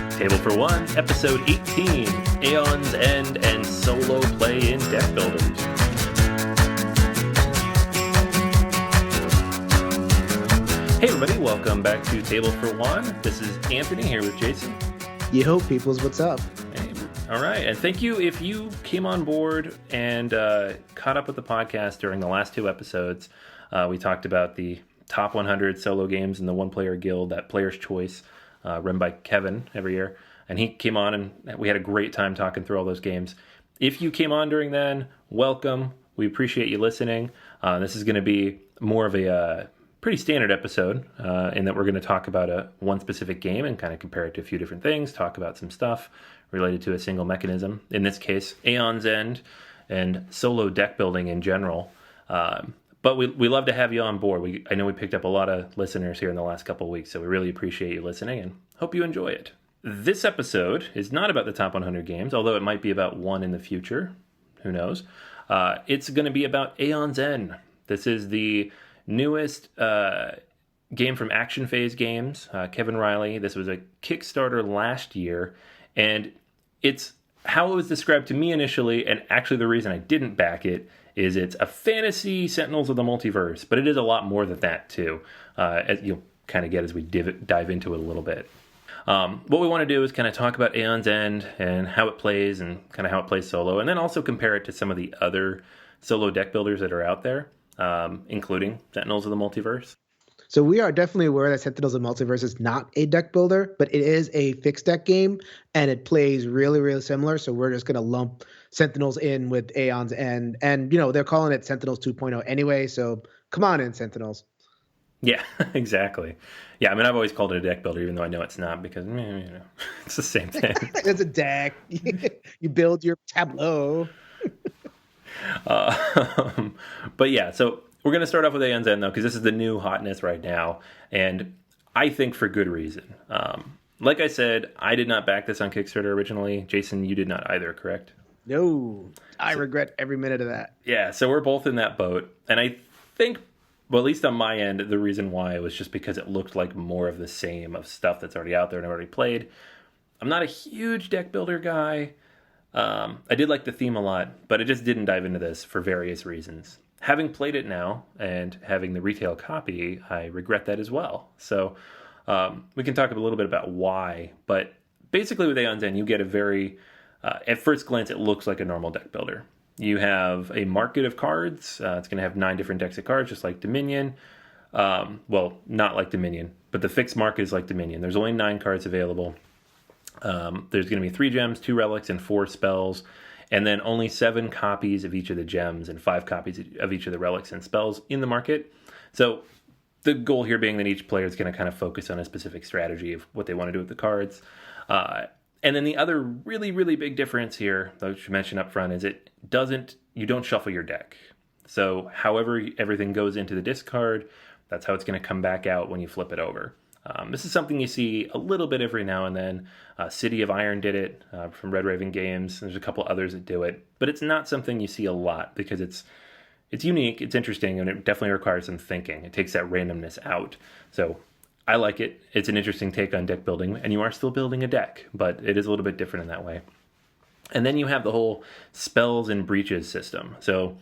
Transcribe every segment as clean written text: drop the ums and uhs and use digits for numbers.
Table for One, Episode 18, Aeon's End and Solo Play in Deck Builders. Hey everybody, welcome back to Table for One. This is Anthony here with Jason. Yo, peoples, what's up? Hey, all right, and thank you if you came on board and caught up with the podcast during the last two episodes. We talked about the top 100 solo games in the one-player guild, that Player's Choice, run by Kevin every year. And he came on and we had a great time talking through all those games. If you came on during then, welcome. We appreciate you listening. This is going to be more of a pretty standard episode in that we're going to talk about one specific game and kind of compare it to a few different things, talk about some stuff related to a single mechanism. In this case, Aeon's End and solo deck building in general. But we love to have you on board. I know we picked up a lot of listeners here in the last couple of weeks, so we really appreciate you listening and hope you enjoy it. This episode is not about the top 100 games, although it might be about one in the future. Who knows? It's going to be about Aeon's End. This is the newest game from Action Phase Games, Kevin Riley. This was a Kickstarter last year, and it's how it was described to me initially, and actually the reason I didn't back it is it's a fantasy Sentinels of the Multiverse, but it is a lot more than that too, as you'll kind of get as we dive into it a little bit. What we want to do is kind of talk about Aeon's End and how it plays and kind of how it plays solo, and then also compare it to some of the other solo deck builders that are out there, including Sentinels of the Multiverse. So we are definitely aware that Sentinels of the Multiverse is not a deck builder, but it is a fixed deck game, and it plays really, really similar. So we're just going to lump Sentinels in with Aeon's End. And, you know, they're calling it Sentinels 2.0 anyway, so come on in, Sentinels. Yeah, exactly. Yeah, I mean, I've always called it a deck builder, even though I know it's not, because, it's the same thing. It's a deck. You build your tableau. But yeah, so we're going to start off with Aeon's End, though, because this is the new hotness right now, and I think for good reason. Like I said, I did not back this on Kickstarter originally. Jason, you did not either, correct? No, I regret every minute of that. Yeah, so we're both in that boat, and I think, well, at least on my end, the reason why was just because it looked like more of the same of stuff that's already out there and I've already played. I'm not a huge deck builder guy. I did like the theme a lot, but I just didn't dive into this for various reasons. Having played it now and having the retail copy, I regret that as well. So we can talk a little bit about why, but basically with Aeon's End, you get a very, at first glance, it looks like a normal deck builder. You have a market of cards. It's going to have 9 different decks of cards, just like Dominion. Well, not like Dominion, but the fixed market is like Dominion. There's only 9 cards available. There's going to be 3 gems, 2 relics, and 4 spells. And then only 7 copies of each of the gems and 5 copies of each of the relics and spells in the market. So the goal here being that each player is going to kind of focus on a specific strategy of what they want to do with the cards. And then the other really, really big difference here, that I should mention up front, is you don't shuffle your deck. So however everything goes into the discard, that's how it's going to come back out when you flip it over. This is something you see a little bit every now and then. City of Iron did it from Red Raven Games. There's a couple others that do it, but it's not something you see a lot because it's unique, it's interesting, and it definitely requires some thinking. It takes that randomness out. So I like it. It's an interesting take on deck building, and you are still building a deck, but it is a little bit different in that way. And then you have the whole spells and breaches system. So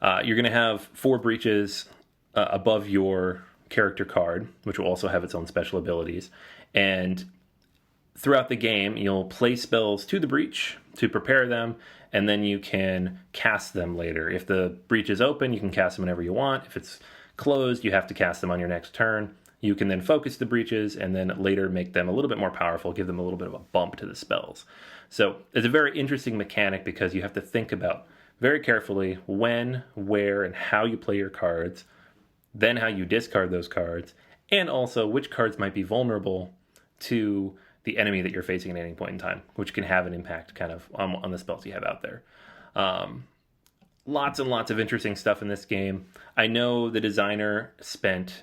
you're going to have 4 breaches above your character card, which will also have its own special abilities. And throughout the game, you'll play spells to the breach to prepare them, and then you can cast them later. If the breach is open, you can cast them whenever you want. If it's closed, you have to cast them on your next turn. You can then focus the breaches and then later make them a little bit more powerful, give them a little bit of a bump to the spells. So it's a very interesting mechanic because you have to think about very carefully when, where, and how you play your cards, then how you discard those cards, and also which cards might be vulnerable to the enemy that you're facing at any point in time, which can have an impact kind of on the spells you have out there. Lots and lots of interesting stuff in this game. I know the designer spent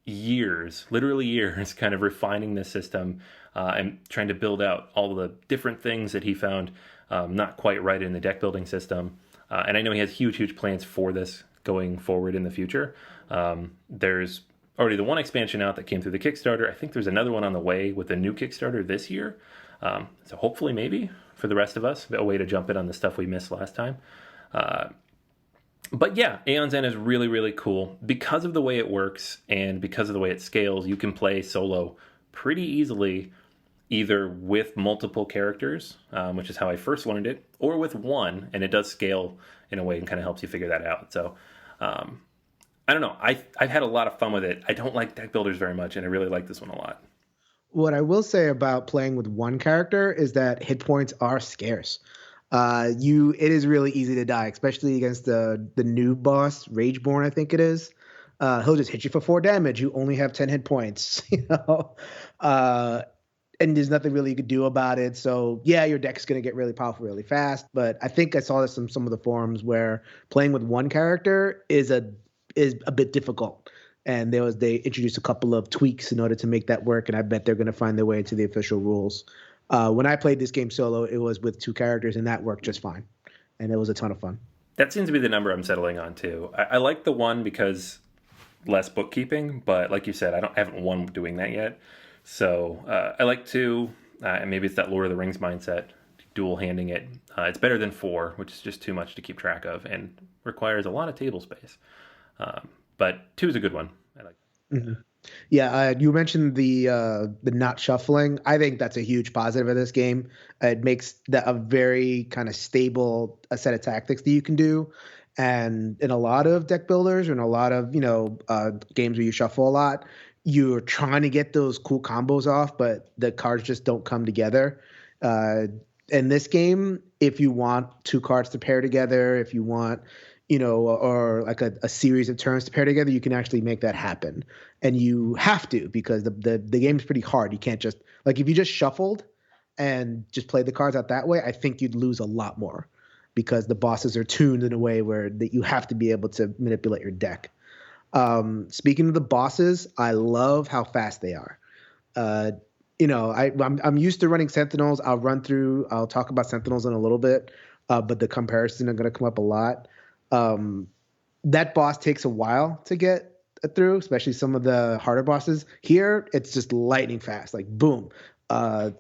years, literally years, kind of refining this system and trying to build out all the different things that he found not quite right in the deck building system. And I know he has huge, huge plans for this going forward in the future. There's already the one expansion out that came through the Kickstarter. I think there's another one on the way with a new Kickstarter this year. So hopefully, maybe for the rest of us, a way to jump in on the stuff we missed last time. But yeah, Aeon's End is really, really cool. Because of the way it works and because of the way it scales, you can play solo pretty easily, either with multiple characters, which is how I first learned it, or with one, and it does scale in a way and kind of helps you figure that out. So I don't know. I've had a lot of fun with it. I don't like deck builders very much, and I really like this one a lot. What I will say about playing with one character is that hit points are scarce. It is really easy to die, especially against the new boss, Rageborn, I think it is. He'll just hit you for 4 damage. You only have 10 hit points, and there's nothing really you could do about it. So yeah, your deck's gonna get really powerful really fast. But I think I saw this in some of the forums where playing with one character is a bit difficult. And they introduced a couple of tweaks in order to make that work, and I bet they're going to find their way into the official rules. When I played this game solo, it was with 2 characters, and that worked just fine, and it was a ton of fun. That seems to be the number I'm settling on too. I like the 1 because less bookkeeping, but like you said, I haven't won doing that yet. So I like 2, and maybe it's that Lord of the Rings mindset, dual handing it. It's better than 4, which is just too much to keep track of and requires a lot of table space. But 2 is a good one. I like it. Mm-hmm. Yeah, you mentioned the not shuffling. I think that's a huge positive of this game. It makes that a very kind of stable set of tactics that you can do. And in a lot of deck builders, or in a lot of games where you shuffle a lot, you're trying to get those cool combos off, but the cards just don't come together. In this game, if you want 2 cards to pair together, if you want or like a series of turns to pair together, you can actually make that happen. And you have to, because the game's pretty hard. You can't just, like, if you just shuffled and just played the cards out that way, I think you'd lose a lot more, because the bosses are tuned in a way where that you have to be able to manipulate your deck. Speaking of the bosses, I love how fast they are. I'm used to running Sentinels. I'll talk about Sentinels in a little bit, but the comparisons are going to come up a lot. That boss takes a while to get through, especially some of the harder bosses. Here, it's just lightning fast, like boom. A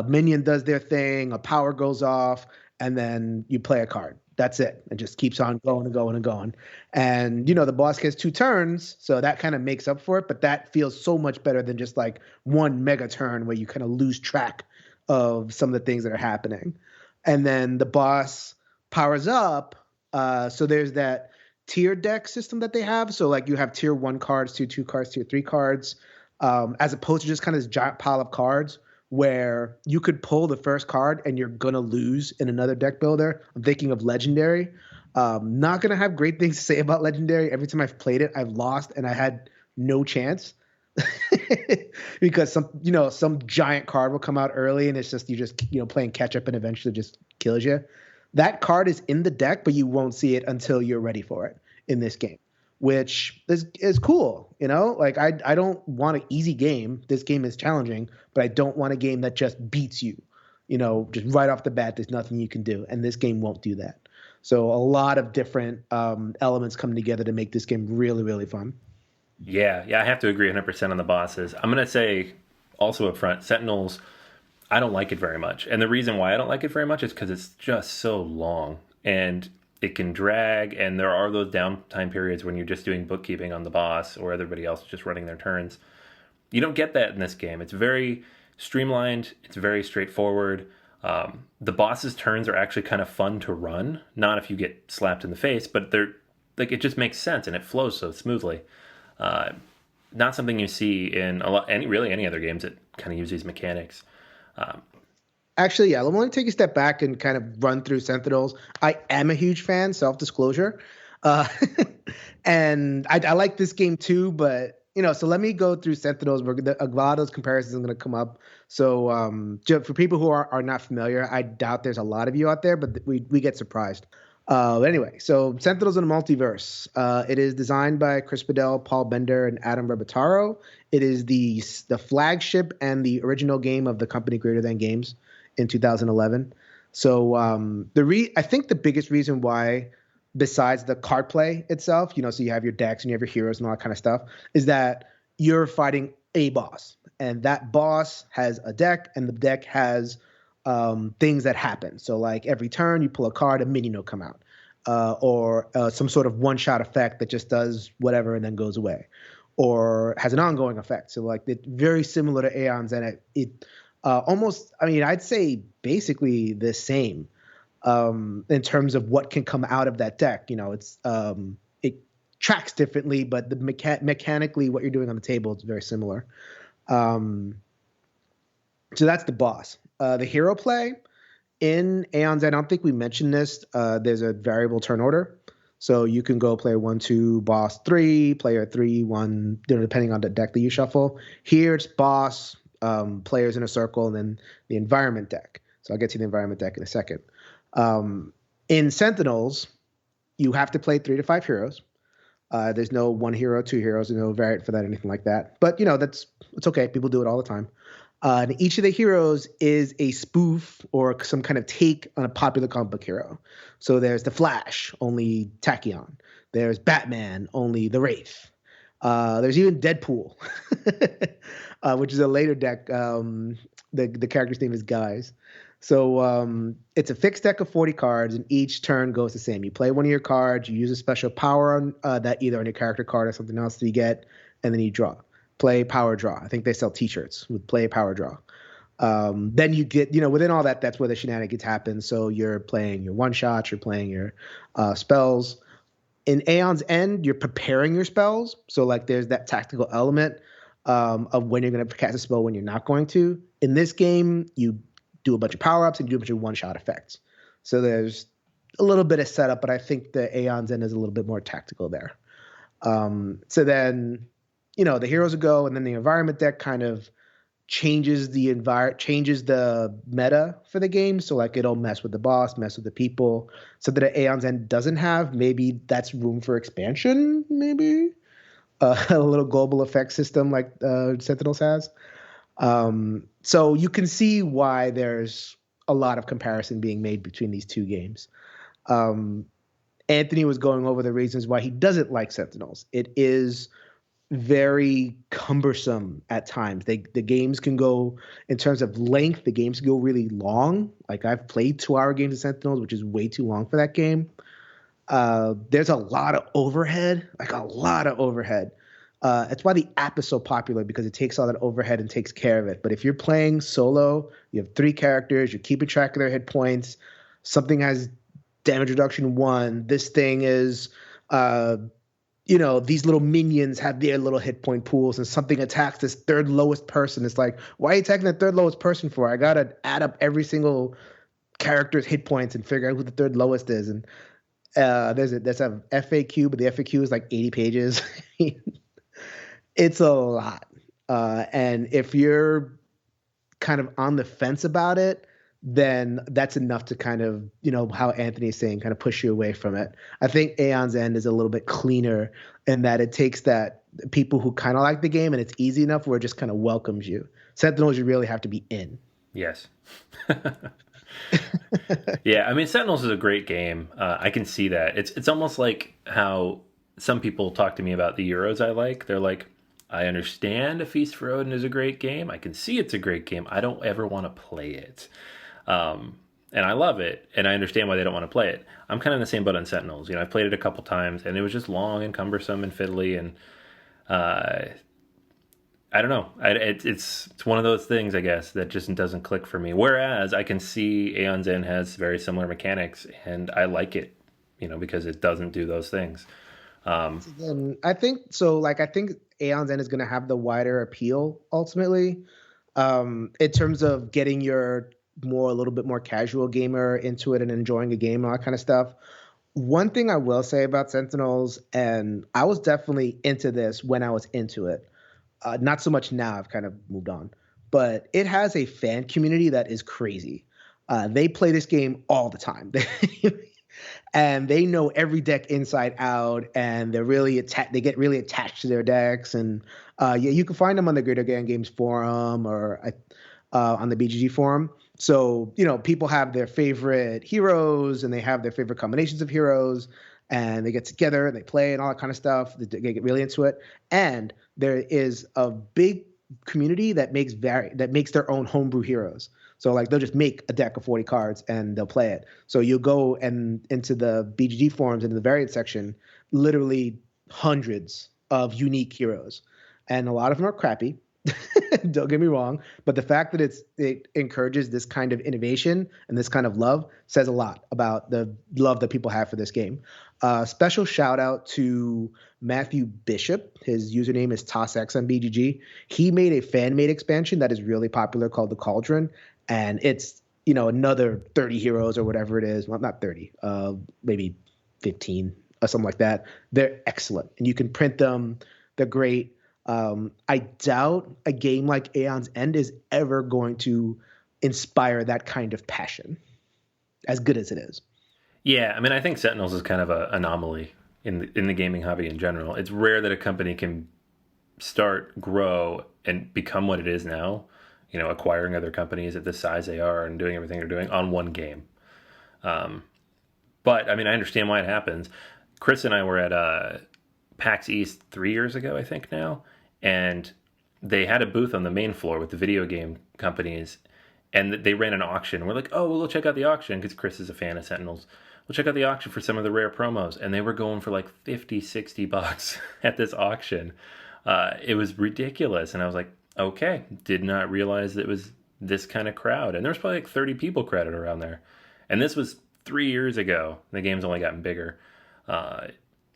minion does their thing, a power goes off, and then you play a card. That's it. It just keeps on going and going and going. And, the boss gets 2 turns, so that kind of makes up for it, but that feels so much better than just like one mega turn where you kind of lose track of some of the things that are happening. And then the boss powers up. So there's that tier deck system that they have. So like you have tier 1 cards, tier 2 cards, tier 3 cards, as opposed to just kind of this giant pile of cards where you could pull the first card and you're going to lose in another deck builder. I'm thinking of Legendary. Not going to have great things to say about Legendary. Every time I've played it, I've lost and I had no chance because some giant card will come out early and it's just, playing catch up and eventually just kills you. That card is in the deck, but you won't see it until you're ready for it in this game, which is cool. Like I don't want an easy game. This game is challenging, but I don't want a game that just beats you, just right off the bat. There's nothing you can do. And this game won't do that. So a lot of different elements come together to make this game really, really fun. Yeah, I have to agree 100% on the bosses. I'm going to say also up front, Sentinels, I don't like it very much. And the reason why I don't like it very much is because it's just so long and it can drag. And there are those downtime periods when you're just doing bookkeeping on the boss or everybody else just running their turns. You don't get that in this game. It's very streamlined. It's very straightforward. The boss's turns are actually kind of fun to run. Not if you get slapped in the face, but they're like, it just makes sense and it flows so smoothly. Not something you see in any other games that kind of use these mechanics. Actually, yeah, let me take a step back and kind of run through Sentinels. I am a huge fan, self-disclosure. And I like this game too, but, so let me go through Sentinels. A lot of those comparisons are going to come up. So for people who are not familiar, I doubt there's a lot of you out there, but we get surprised. Anyway, so Sentinels in the Multiverse. It is designed by Chris Badell, Paul Bender, and Adam Rebataro. It is the flagship and the original game of the company Greater Than Games in 2011. So I think the biggest reason why, besides the card play itself, so you have your decks and you have your heroes and all that kind of stuff, is that you're fighting a boss, and that boss has a deck, and the deck has things that happen. So like every turn you pull a card, a minion will come out, or some sort of one-shot effect that just does whatever and then goes away, or has an ongoing effect. So like it's very similar to Aeon's, and it almost, I mean, I'd say basically the same in terms of what can come out of that deck. You know, it tracks differently, but the mechanically what you're doing on the table is very similar. So that's the boss. The hero play in Aeon's, I don't think we mentioned this. There's a variable turn order. So you can go play 1-2, boss 3, player 3-1, depending on the deck that you shuffle. Here it's boss, players in a circle, and then the environment deck. So I'll get to the environment deck in a second. In Sentinels, you have to play 3 to 5 heroes. There's no 1 hero, 2 heroes, there's no variant for that, anything like that. But it's okay. People do it all the time. And each of the heroes is a spoof or some kind of take on a popular comic book hero. So there's the Flash, only Tachyon. There's Batman, only the Wraith. There's even Deadpool, which is a later deck. The character's name is Guys. So it's a fixed deck of 40 cards, and each turn goes the same. You play one of your cards, you use a special power on that either on your character card or something else that you get, and then you draw. Play, power, draw. I think they sell T-shirts with play, power, draw. Then you get, within all that, that's where the shenanigans happen. So you're playing your one-shots, you're playing your spells. In Aeon's End, you're preparing your spells. So like there's that tactical element of when you're going to cast a spell, when you're not going to. In this game, you do a bunch of power-ups and you do a bunch of one-shot effects. So there's a little bit of setup, but I think the Aeon's End is a little bit more tactical there. So then, the heroes will go, and then the environment deck kind of changes the meta for the game. So like it'll mess with the boss, mess with the people, so that Aeon's End doesn't have. Maybe that's room for expansion, maybe. A little global effect system like Sentinels has. So you can see why there's a lot of comparison being made between these two games. Anthony was going over the reasons why he doesn't like Sentinels. It is very cumbersome at times. The games can go, in terms of length, the games can go really long. Like I've played 2-hour games of Sentinels, which is way too long for that game. There's a lot of overhead, It's why the app is so popular, because it takes all that overhead and takes care of it. But if you're playing solo, you have 3 characters, you're keeping track of their hit points, something has damage reduction 1, this thing is these little minions have their little hit point pools, and something attacks this third lowest person. It's like, why are you attacking the third lowest person for? I got to add up every single character's hit points and figure out who the third lowest is. And there's a FAQ, but the FAQ is like 80 pages. It's a lot. And if you're kind of on the fence about it, then that's enough to kind of, how Anthony's saying, kind of push you away from it. I think Aeon's End is a little bit cleaner in that it takes that people who kind of like the game, and it's easy enough where it just kind of welcomes you. Sentinels, you really have to be in. Yes. Yeah, I mean, Sentinels is a great game. I can see that. It's almost like how some people talk to me about the Euros I like. They're like, I understand A Feast for Odin is a great game. I can see it's a great game. I don't ever want to play it. And I love it, and I understand why they don't want to play it. I'm kind of in the same boat on Sentinels. I've played it a couple times, and it was just long and cumbersome and fiddly, and I don't know. It's one of those things, I guess, that just doesn't click for me. Whereas I can see Aeon's End has very similar mechanics, and I like it, because it doesn't do those things. I think so. I think Aeon's End is going to have the wider appeal ultimately, in terms of getting your a little bit more casual gamer into it and enjoying a game and all that kind of stuff. One thing I will say about Sentinels, and I was definitely into this when I was into it, not so much now, I've kind of moved on, but it has a fan community that is crazy. They play this game all the time. And they know every deck inside out, and they're really they get really attached to their decks. And you can find them on the Greater Gang Games forum or on the BGG forum. So, people have their favorite heroes, and they have their favorite combinations of heroes. and they get together and they play and all that kind of stuff. They get really into it, and there is a big community that makes their own homebrew heroes. So like they'll just make a deck of 40 cards and they'll play it. So you'll go and into the BGG forums, into the variant section, literally hundreds of unique heroes, and a lot of them are crappy. Don't get me wrong, but the fact that it encourages this kind of innovation and this kind of love says a lot about the love that people have for this game. Special shout out to Matthew Bishop. His username is TossX on BGG. He made a fan-made expansion that is really popular called the Cauldron, and it's another 30 heroes or whatever it is. Well, not 30, maybe 15 or something like that. They're excellent, and you can print them. They're great. I doubt a game like Aeon's End is ever going to inspire that kind of passion, as good as it is. Yeah, I mean, I think Sentinels is kind of an anomaly in the gaming hobby in general. It's rare that a company can start, grow, and become what it is now, acquiring other companies at the size they are and doing everything they're doing on one game. But, I mean, I understand why it happens. Chris and I were at PAX East 3 years ago, I think now, and they had a booth on the main floor with the video game companies, and they ran an auction. We're like, oh, well, we'll check out the auction, because Chris is a fan of Sentinels. We'll check out the auction for some of the rare promos, and they were going for like $50-$60 at this auction. It was ridiculous, and I was like, okay, did not realize it was this kind of crowd. And there was probably like 30 people crowded around there, and this was 3 years ago. The game's only gotten bigger.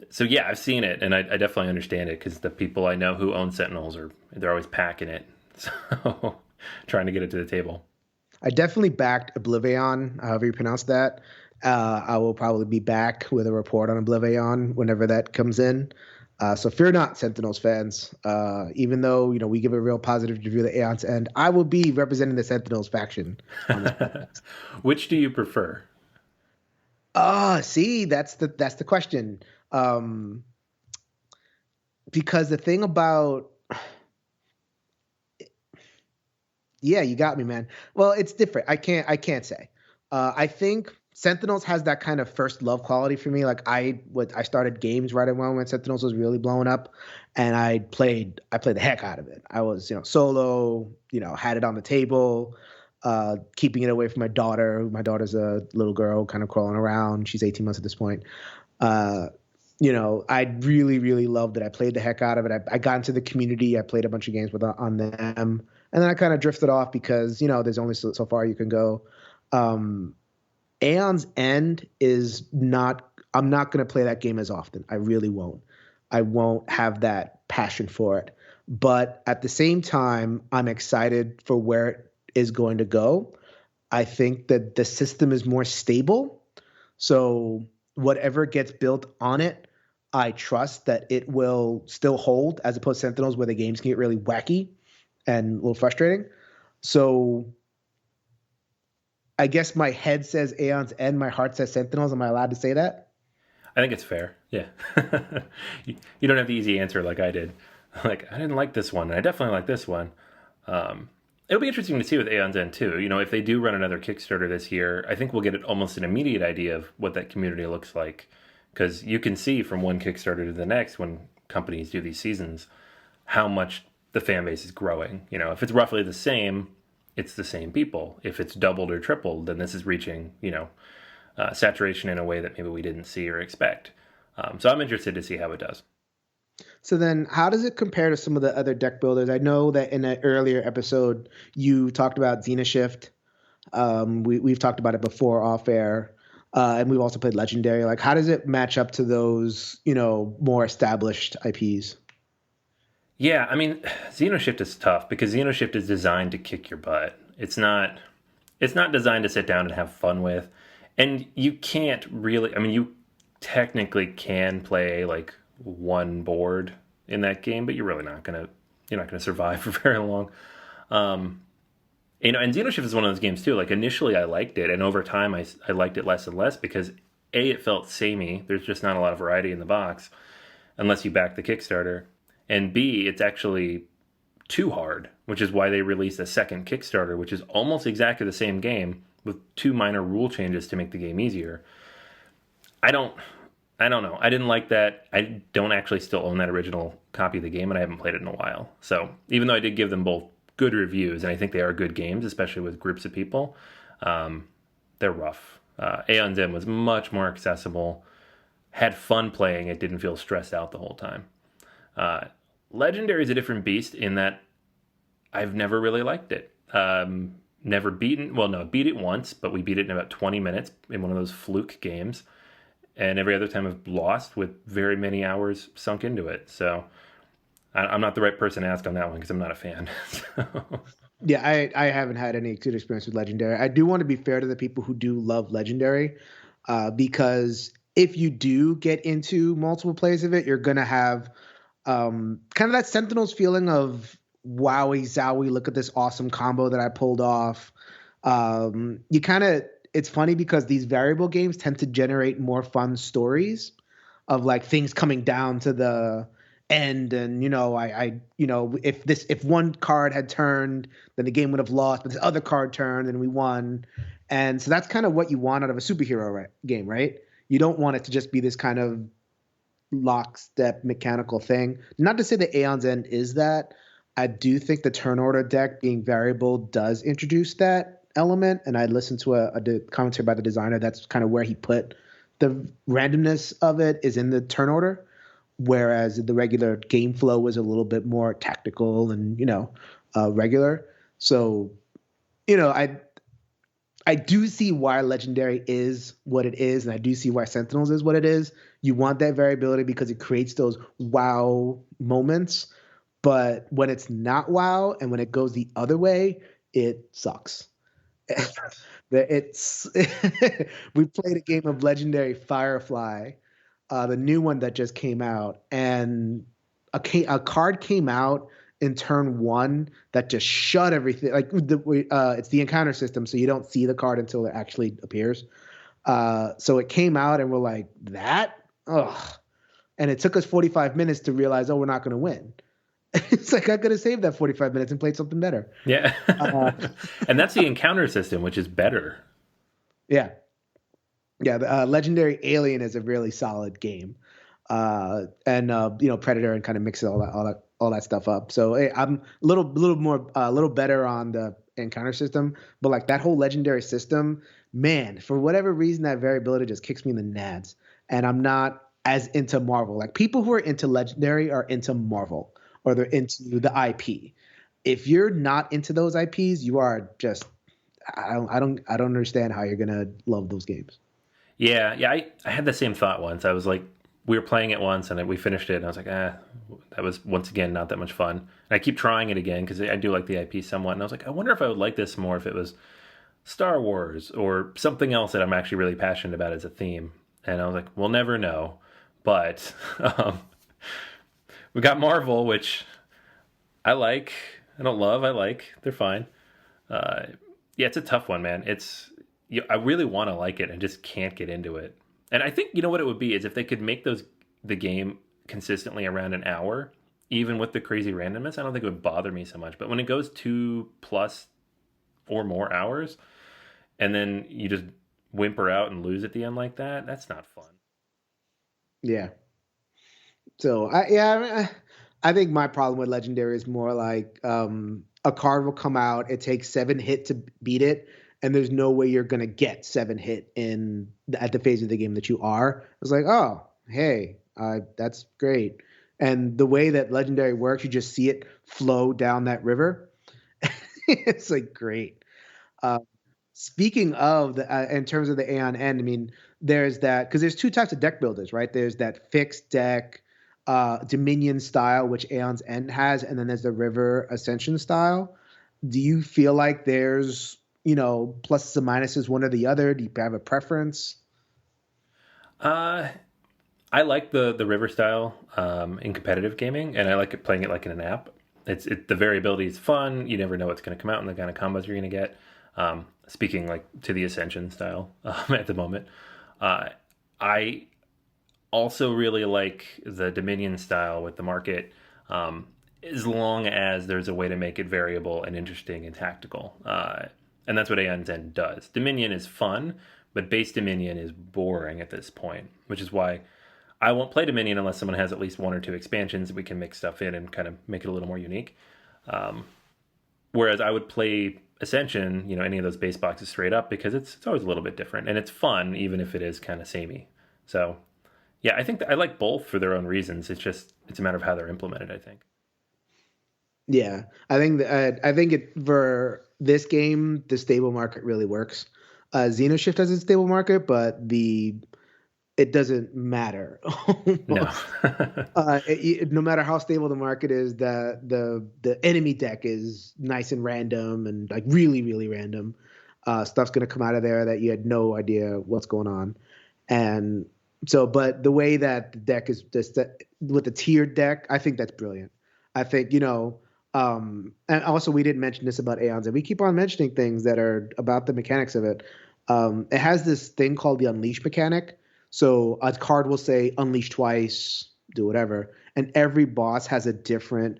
So yeah, I've seen it, and I definitely understand it, because the people I know who own Sentinels they're always packing it, so trying to get it to the table. I definitely backed Oblivion, however you pronounce that. I will probably be back with a report on Oblivion whenever that comes in. So fear not, Sentinels fans. Even though we give a real positive review of Aeon's End, I will be representing the Sentinels faction on this podcast. Which do you prefer? See, that's the question. Because the thing about, yeah, you got me, man. Well, it's different. I can't say. I think Sentinels has that kind of first love quality for me. Like I started games right around when Sentinels was really blowing up, and I played the heck out of it. I was solo, had it on the table, keeping it away from my daughter. My daughter's a little girl kind of crawling around. She's 18 months at this point. I really, really loved it. I played the heck out of it. I got into the community. I played a bunch of games on them. And then I kind of drifted off because, there's only so far you can go. Aeon's End I'm not going to play that game as often. I really won't. I won't have that passion for it. But at the same time, I'm excited for where it is going to go. I think that the system is more stable. So whatever gets built on it, I trust that it will still hold, as opposed to Sentinels where the games can get really wacky and a little frustrating. So I guess my head says Aeon's End, my heart says Sentinels. Am I allowed to say that? I think it's fair. Yeah. You don't have the easy answer like I did. Like, I didn't like this one, and I definitely like this one. It'll be interesting to see with Aeon's End, too. If they do run another Kickstarter this year, I think we'll get almost an immediate idea of what that community looks like. Because you can see from one Kickstarter to the next, when companies do these seasons, how much the fan base is growing. If it's roughly the same, it's the same people. If it's doubled or tripled, then this is reaching, saturation in a way that maybe we didn't see or expect. So I'm interested to see how it does. So then how does it compare to some of the other deck builders? I know that in an earlier episode, you talked about Xenoshift. We've talked about it before off air. And we've also played Legendary. Like, how does it match up to those, more established IPs? Yeah, I mean, Xenoshift is tough because Xenoshift is designed to kick your butt. It's not designed to sit down and have fun with. And you can't really, you technically can play like one board in that game, but you're not going to survive for very long. And Xenoshift is one of those games too. Like initially I liked it, and over time I liked it less and less because A, it felt samey. There's just not a lot of variety in the box unless you back the Kickstarter. And B, it's actually too hard, which is why they released a second Kickstarter, which is almost exactly the same game with 2 minor rule changes to make the game easier. I don't I don't know. I didn't like that. I don't actually still own that original copy of the game, and I haven't played it in a while. So even though I did give them both good reviews, and I think they are good games, especially with groups of people, um, they're rough. Aeon's End was much more accessible. Had fun playing. It didn't feel stressed out the whole time. Uh, Legendary is a different beast in that I've never really liked it. Never beaten. Well, no, beat it once, but we beat it in about 20 minutes in one of those fluke games. And every other time I've lost with very many hours sunk into it. So I'm not the right person to ask on that one because I'm not a fan. So, Yeah, I haven't had any good experience with Legendary. I do want to be fair to the people who do love Legendary, because if you do get into multiple plays of it, you're gonna have kind of that Sentinels feeling of wowie zowie, look at this awesome combo that I pulled off. You kind of it's funny because these variable games tend to generate more fun stories of like things coming down to the end, and if one card had turned, then the game would have lost, but this other card turned and we won. And so that's kind of what you want out of a superhero game, right? You don't want it to just be this kind of lockstep mechanical thing. Not to say that Aeon's End is that. I do think the turn order deck being variable does introduce that element. And I listened to a commentary by the designer. That's kind of where he put the randomness of it is in the turn order, whereas the regular game flow was a little bit more tactical and regular. So I do see why Legendary is what it is, and I do see why Sentinels is what it is. You want that variability because it creates those wow moments. But when it's not wow and when it goes the other way, it sucks. It's we played a game of Legendary Firefly, the new one that just came out, and a card came out in turn one that just shut everything. Like it's the encounter system, so you don't see the card until it actually appears. So it came out, and we're like, that, ugh. And it took us 45 minutes to realize, oh, we're not going to win. It's like I could have saved that 45 minutes and played something better. yeah. Uh, And that's the encounter system, which is better. yeah, yeah. Legendary Alien is a really solid game, and Predator and kind of mix all that stuff up. So hey, I'm a little better on the encounter system, but like that whole Legendary system, man, for whatever reason, that variability just kicks me in the nads, and I'm not as into Marvel. Like people who are into Legendary are into Marvel or they're into the IP. If you're not into those IPs, you are just I don't understand how you're gonna love those games. Yeah. I had the same thought once. I was like, we were playing it once and we finished it, and I was like, that was once again not that much fun. And I keep trying it again because I do like the IP somewhat. And I was like, I wonder if I would like this more if it was Star Wars or something else that I'm actually really passionate about as a theme. And I was like, we'll never know. But we got Marvel, which I like. I don't love. I like. They're fine. Uh, yeah, it's a tough one, man. I really want to like it and just can't get into it. And I think you know what it would be is if they could make the game consistently around an hour, even with the crazy randomness. I don't think it would bother me so much. But when it goes 2+ or more hours, and then you just whimper out and lose at the end like that, that's not fun. Yeah. So I think my problem with Legendary is more like a card will come out, it takes 7 hit to beat it, and there's no way you're gonna get 7 hit at the phase of the game that you are. It's like, oh, hey, that's great. And the way that Legendary works, you just see it flow down that river. It's like great. Uh, Speaking of in terms of the Aeon End, I mean, there's that because there's two types of deck builders, right? There's that fixed deck, Dominion style, which Aeon's End has, and then there's the River Ascension style. Do you feel like there's pluses and minuses, one or the other? Do you have a preference? Uh, I like the river style in competitive gaming, and I like playing it like in an app. The variability is fun. You never know what's going to come out and the kind of combos you're going to get. Speaking like to the Ascension style at the moment, I also really like the Dominion style with the market, as long as there's a way to make it variable and interesting and tactical. And that's what Aeon's End does. Dominion is fun, but base Dominion is boring at this point, which is why I won't play Dominion unless someone has at least 1 or 2 expansions. We can mix stuff in and kind of make it a little more unique. Whereas I would play Ascension, any of those base boxes straight up because it's always a little bit different and it's fun, even if it is kind of samey. So, yeah, I think I like both for their own reasons. It's a matter of how they're implemented, I think. Yeah, I think it for this game, the stable market really works. Xenoshift has a stable market, but it doesn't matter. No. No matter how stable the market is, the enemy deck is nice and random and like really, really random. Stuff's gonna come out of there that you had no idea what's going on. And so, but the way that the deck is just with the tiered deck, I think that's brilliant. I think, and also we didn't mention this about Aeons, and we keep on mentioning things that are about the mechanics of it. It has this thing called the Unleash mechanic. So a card will say unleash twice, do whatever, and every boss has a different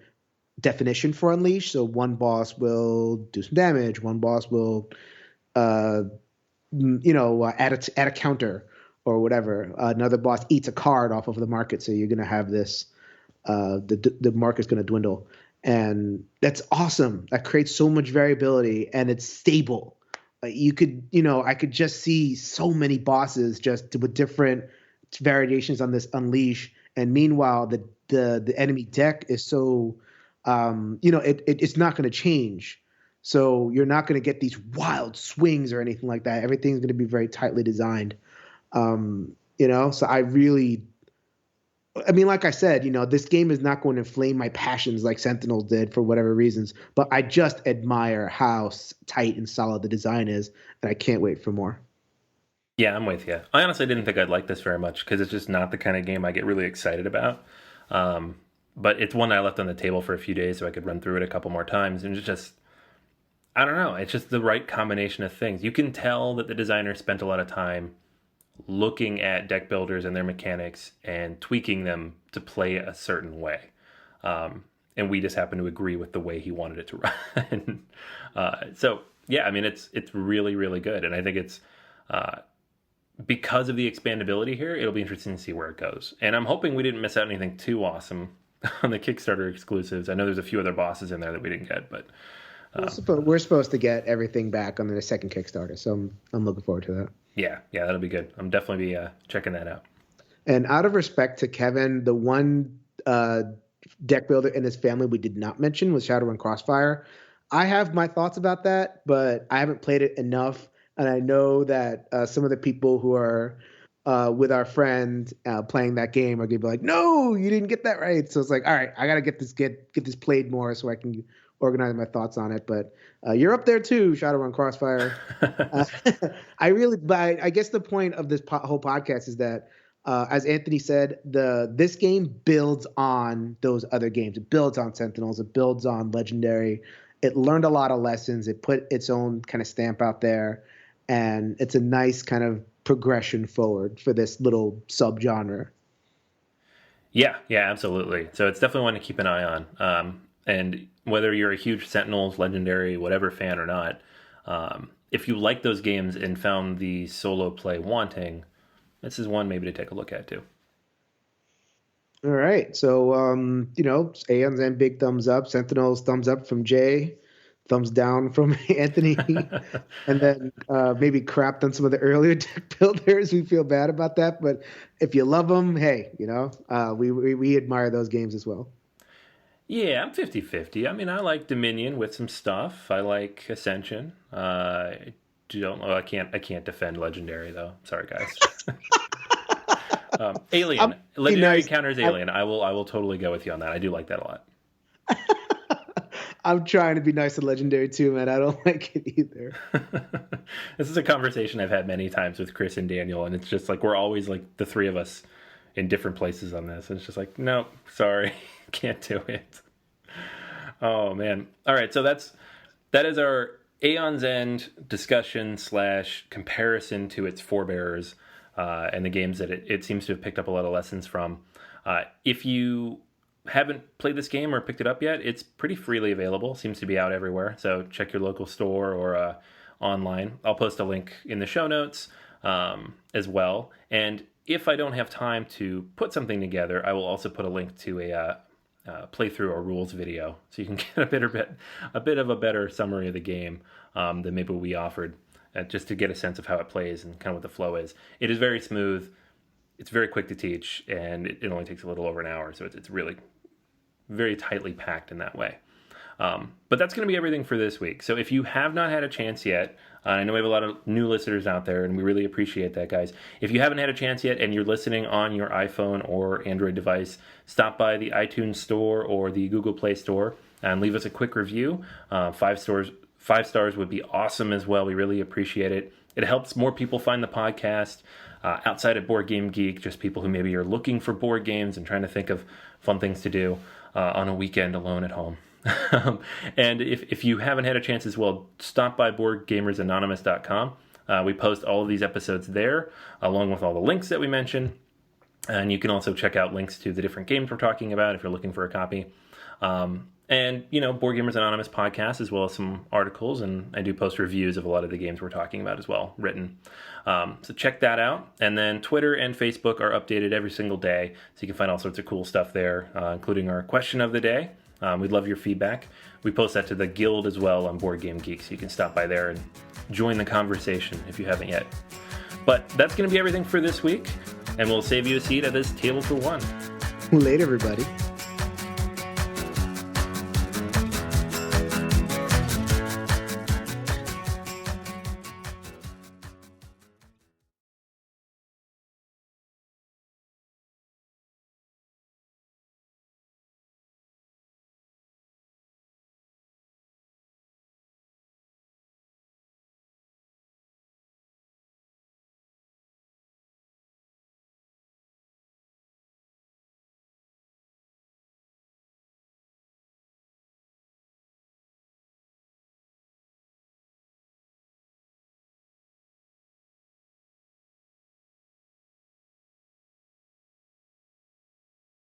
definition for unleash. So one boss will do some damage, one boss will, add a counter or whatever. Another boss eats a card off of the market, so you're gonna have this. The market's gonna dwindle, and that's awesome. That creates so much variability, and it's stable. I could just see so many bosses just with different variations on this unleash. And meanwhile, the enemy deck is so, it's not going to change. So you're not going to get these wild swings or anything like that. Everything's going to be very tightly designed. So like I said, this game is not going to inflame my passions like Sentinels did for whatever reasons, but I just admire how tight and solid the design is, and I can't wait for more. Yeah, I'm with you. I honestly didn't think I'd like this very much because it's just not the kind of game I get really excited about. But it's one that I left on the table for a few days so I could run through it a couple more times, and it's just, I don't know, it's just the right combination of things. You can tell that the designer spent a lot of time looking at deck builders and their mechanics and tweaking them to play a certain way. And we just happen to agree with the way he wanted it to run. So, yeah, it's really, really good. And I think it's because of the expandability here, it'll be interesting to see where it goes. And I'm hoping we didn't miss out anything too awesome on the Kickstarter exclusives. I know there's a few other bosses in there that we didn't get, but... we're supposed to get everything back on the second Kickstarter, so I'm looking forward to that. Yeah, that'll be good. I'm definitely be checking that out. And out of respect to Kevin, the one deck builder in his family we did not mention was Shadowrun Crossfire. I have my thoughts about that, but I haven't played it enough. And I know that some of the people who are with our friend playing that game are going to be like, no, you didn't get that right. So it's like, all right, I got to get this played more so I can organize my thoughts on it. But you're up there too, Shadowrun Crossfire. I guess the point of this whole podcast is that, as Anthony said, this game builds on those other games. It builds on Sentinels. It builds on Legendary. It learned a lot of lessons. It put its own kind of stamp out there, and it's a nice kind of progression forward for this little subgenre. Yeah, absolutely. So it's definitely one to keep an eye on. And whether you're a huge Sentinels, Legendary, whatever fan or not, if you like those games and found the solo play wanting, this is one maybe to take a look at too. All right. So, Aeon's and big thumbs up. Sentinels, thumbs up from Jay. Thumbs down from Anthony. And then maybe crapped on some of the earlier deck builders. We feel bad about that. But if you love them, hey, we admire those games as well. Yeah, I'm 50-50. I like Dominion with some stuff. I like Ascension. I can't defend Legendary though. Sorry, guys. Alien. Legendary counters Alien. I will totally go with you on that. I do like that a lot. I'm trying to be nice to Legendary too, man. I don't like it either. This is a conversation I've had many times with Chris and Daniel, and it's just like we're always like the three of us in different places on this. And it's just like, nope, sorry, can't do it. Oh man. All right, so that is our Aeon's End discussion / comparison to its forebearers and the games that it seems to have picked up a lot of lessons from. If you haven't played this game or picked it up yet, it's pretty freely available. Seems to be out everywhere. So check your local store or online. I'll post a link in the show notes as well. And if I don't have time to put something together, I will also put a link to a playthrough or rules video, so you can get a bit of a better summary of the game than maybe we offered, just to get a sense of how it plays and kind of what the flow is. It is very smooth. It's very quick to teach, and it only takes a little over an hour, so it's really very tightly packed in that way. But that's going to be everything for this week. So if you have not had a chance yet, I know we have a lot of new listeners out there, and we really appreciate that, guys. If you haven't had a chance yet and you're listening on your iPhone or Android device, stop by the iTunes Store or the Google Play Store and leave us a quick review. 5 stars would be awesome as well. We really appreciate it. It helps more people find the podcast outside of Board Game Geek, just people who maybe are looking for board games and trying to think of fun things to do on a weekend alone at home. And if you haven't had a chance as well, stop by BoardGamersAnonymous.com. We post all of these episodes there, along with all the links that we mentioned. And you can also check out links to the different games we're talking about if you're looking for a copy. And, Board Gamers Anonymous podcast, as well as some articles. And I do post reviews of a lot of the games we're talking about as well, written. So check that out. And then Twitter and Facebook are updated every single day. So you can find all sorts of cool stuff there, including our question of the day. We'd love your feedback. We post that to the Guild as well on Board Game Geek, so you can stop by there and join the conversation if you haven't yet. But that's going to be everything for this week, and we'll save you a seat at this table for one. Later, everybody.